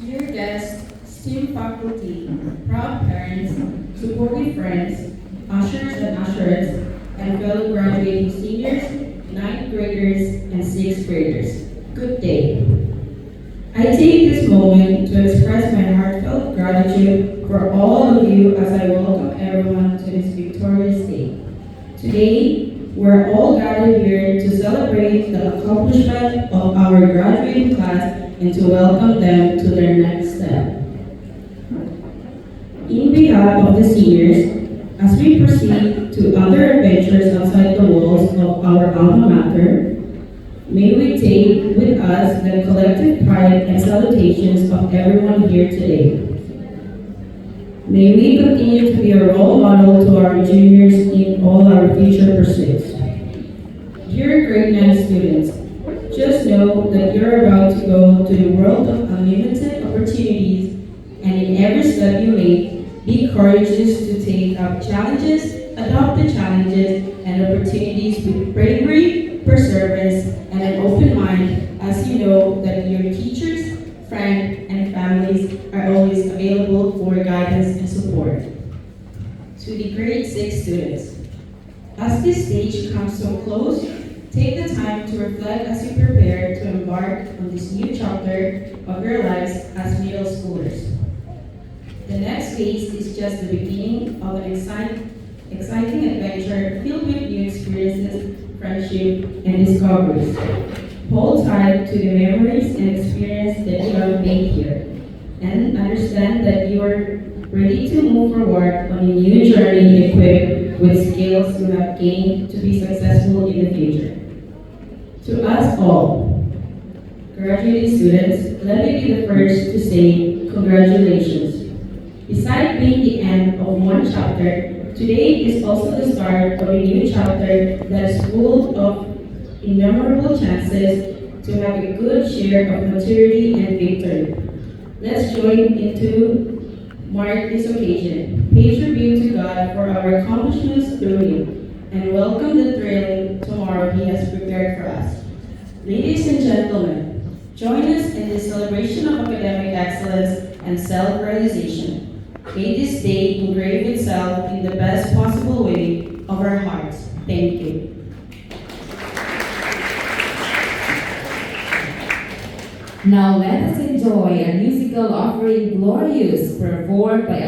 Dear guests, esteemed faculty, proud parents, supportive friends, ushers and usherettes, and fellow graduating seniors, ninth graders, and sixth graders, good day. I take this moment to express my heartfelt gratitude for all of you as I welcome everyone to this victorious day. Today, we're all gathered here to celebrate the accomplishment of our graduating class and to welcome them to their next step. In behalf of the seniors, as we proceed to other adventures outside the walls of our alma mater, may we take with us the collective pride and salutations of everyone here today. May we continue to be a role model to our juniors in all our future pursuits. Dear grade 9 students, just know that you're about to go to the world of unlimited opportunities, and in every step you make, be courageous to take up challenges, adopt the challenges and opportunities with bravery, perseverance, and an open mind, as you know that your teachers, friends, and families are always available for guidance and support. To the grade 6 students, as this stage comes so close, take the time to reflect as you prepare to embark on this new chapter of your lives as middle schoolers. The next phase is just the beginning of an exciting adventure filled with new experiences, friendship, and discoveries. Hold tight to the memories and experience that you have made here, and understand that you are ready to move forward on a new journey equipped with skills you have gained to be successful in the future. To us all, graduating students, let me be the first to say congratulations. Besides being the end of one chapter, today is also the start of a new chapter that is full of innumerable chances to have a good share of maturity and victory. Let's join in to mark this occasion, pay tribute to God for our accomplishments through Him, and welcome the thrilling tomorrow He has prepared for us. Ladies and gentlemen, join us in this celebration of academic excellence and self-realization. May this day engrave itself in the best possible way of our hearts. Thank you. Now let us enjoy a musical offering Glorious performed by